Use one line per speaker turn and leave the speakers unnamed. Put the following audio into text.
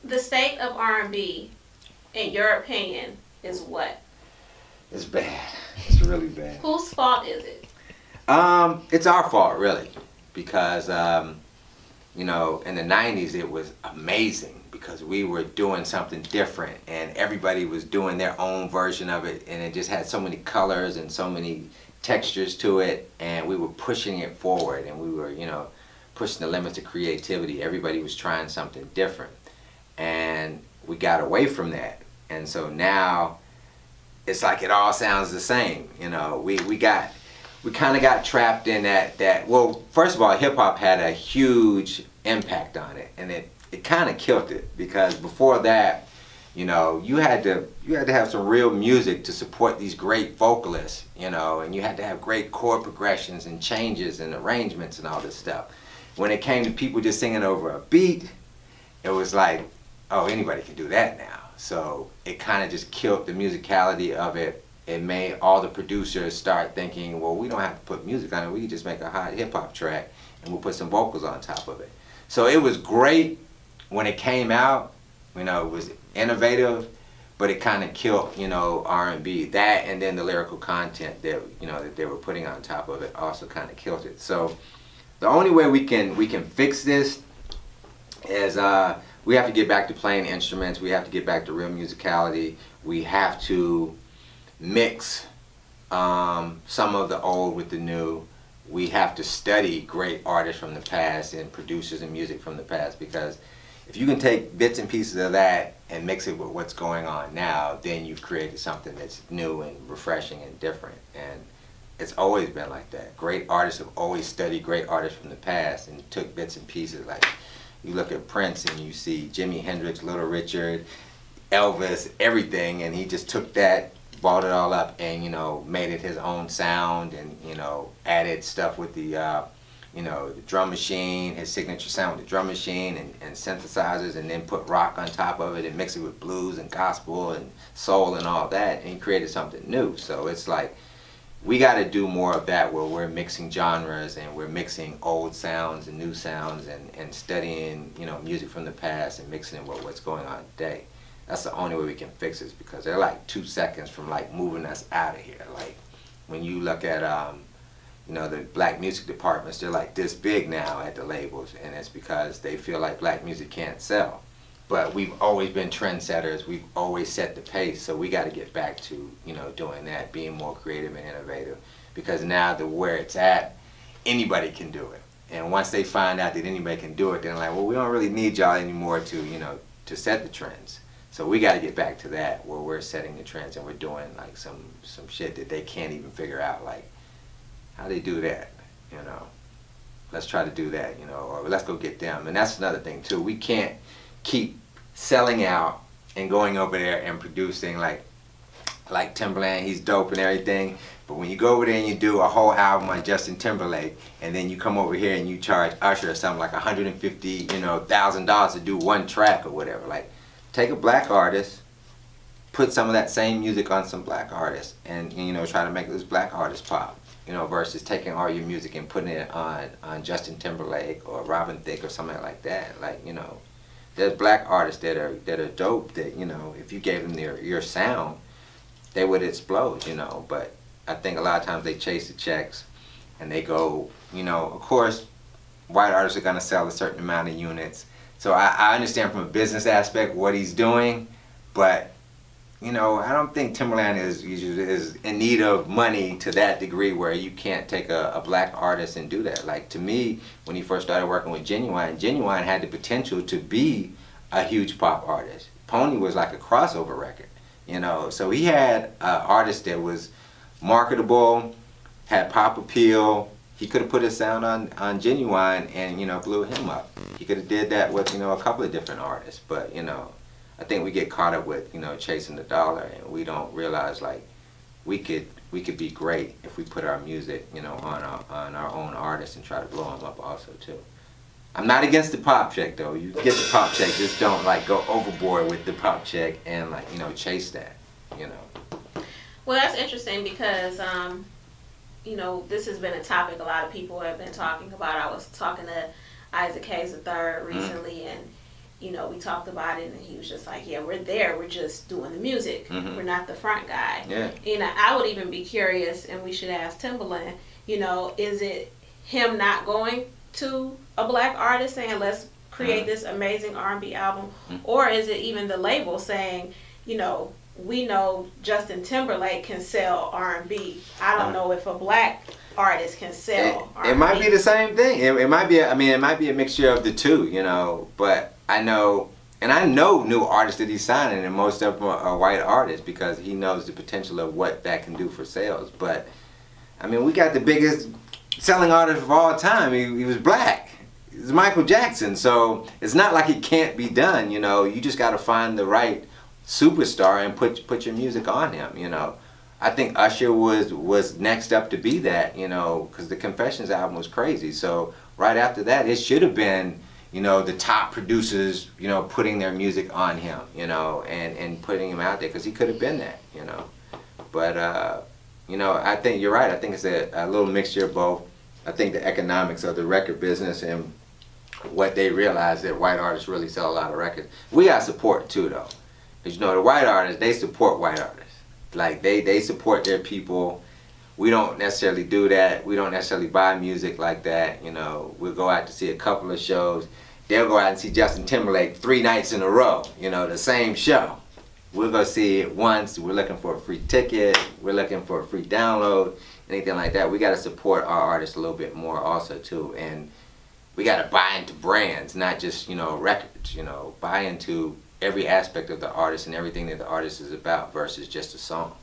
The state of R&B, in your opinion, is what?
It's bad. It's really bad.
Whose fault is it?
It's our fault, really, because you know, in the 90s it was amazing because we were doing something different and everybody was doing their own version of it, and it just had so many colors and so many textures to it, and we were pushing it forward, and we were, you know, pushing the limits of creativity. Everybody was trying something different, and we got away from that, and so now it's like it all sounds the same. You know, we kind of got trapped in that. Well, first of all, hip hop had a huge impact on it, and it kind of killed it, because before that, you know, you had to have some real music to support these great vocalists, you know, and you had to have great chord progressions and changes and arrangements and all this stuff. When it came to people just singing over a beat, it was like, oh, anybody can do that now. So it kind of just killed the musicality of it. It made all the producers start thinking, well, we don't have to put music on it. We can just make a hot hip-hop track and we'll put some vocals on top of it. So it was great when it came out. You know, it was innovative, but it kind of killed, you know, R&B. That, and then the lyrical content that, you know, that they were putting on top of it also kind of killed it. So the only way we can fix this is we have to get back to playing instruments. We have to get back to real musicality. We have to mix some of the old with the new. We have to study great artists from the past and producers and music from the past, because if you can take bits and pieces of that and mix it with what's going on now, then you've created something that's new and refreshing and different. And it's always been like that. Great artists have always studied great artists from the past and took bits and pieces. Like, you look at Prince and you see Jimi Hendrix, Little Richard, Elvis, everything, and he just took that, balled it all up, and, you know, made it his own sound, and, you know, added stuff with the you know, the drum machine, his signature sound with the drum machine, and synthesizers, and then put rock on top of it and mix it with blues and gospel and soul and all that, and he created something new. So it's like, we got to do more of that, where we're mixing genres and we're mixing old sounds and new sounds, and studying, you know, music from the past and mixing it with what's going on today. That's the only way we can fix this, because they're like 2 seconds from like moving us out of here. Like, when you look at you know, the black music departments, they're like this big now at the labels, and it's because they feel like black music can't sell. But we've always been trendsetters. We've always set the pace, so we got to get back to, you know, doing that, being more creative and innovative, because now where it's at, anybody can do it. And once they find out that anybody can do it, they're like, well, we don't really need y'all anymore to, you know, to set the trends. So we got to get back to that, where we're setting the trends and we're doing like some shit that they can't even figure out, like, how they do that, you know. Let's try to do that, you know, or let's go get them. And that's another thing too. We can't keep selling out and going over there and producing like Timberland. He's dope and everything, but when you go over there and you do a whole album on Justin Timberlake, and then you come over here and you charge Usher or something like $150,000, you know, to do one track or whatever. Like, take a black artist, put some of that same music on some black artists, and, you know, try to make this black artist pop. You know, versus taking all your music and putting it on Justin Timberlake or Robin Thicke or something like that. Like, you know, there's black artists that are dope, that, you know, if you gave them your sound, they would explode, you know. But I think a lot of times they chase the checks and they go, you know, of course, white artists are going to sell a certain amount of units. So I understand from a business aspect what he's doing, but, you know, I don't think Timberland is in need of money to that degree where you can't take a black artist and do that. Like, to me, when he first started working with Genuine had the potential to be a huge pop artist. Pony was like a crossover record, you know. So he had an artist that was marketable, had pop appeal. He could have put his sound on Genuine and, you know, blew him up. He could have did that with, you know, a couple of different artists, but, you know, I think we get caught up with, you know, chasing the dollar, and we don't realize, like, we could be great if we put our music, you know, on our own artists and try to blow them up also too. I'm not against the pop check though. You get the pop check, just don't like go overboard with the pop check and, like, you know, chase that, you know.
Well, that's interesting because you know, this has been a topic a lot of people have been talking about. I was talking to Isaac Hayes III recently, and you know, we talked about it, and he was just like, yeah, we're there, we're just doing the music, we're not the front guy.
Yeah.
And I would even be curious, and we should ask Timbaland, you know, is it him not going to a black artist saying, let's create this amazing R&B album, or is it even the label saying, you know, we know Justin Timberlake can sell R&B. I don't know if a black artist can sell R&B.
It might be the same thing. It might be, I mean, it might be a mixture of the two, you know, but I know, and I know new artists that he's signing, and most of them are white artists, because he knows the potential of what that can do for sales. But, I mean, we got the biggest selling artist of all time. He was black. It's Michael Jackson, so it's not like it can't be done, you know. You just got to find the right superstar and put your music on him, you know. I think Usher was next up to be that, you know, because the Confessions album was crazy. So right after that, it should have been, you know, the top producers, you know, putting their music on him, you know, and putting him out there, because he could have been that, you know. But, you know, I think you're right. I think it's a little mixture of both. I think the economics of the record business and what they realize that white artists really sell a lot of records. We got support too, though. Because, you know, the white artists, they support white artists. Like, they support their people. We don't necessarily do that. We don't necessarily buy music like that. You know, we'll go out to see a couple of shows. They'll go out and see Justin Timberlake 3 nights in a row, you know, the same show. We'll go see it once. We're looking for a free ticket. We're looking for a free download, anything like that. We got to support our artists a little bit more also, too. And we got to buy into brands, not just, you know, records, you know, buy into every aspect of the artist and everything that the artist is about versus just a song.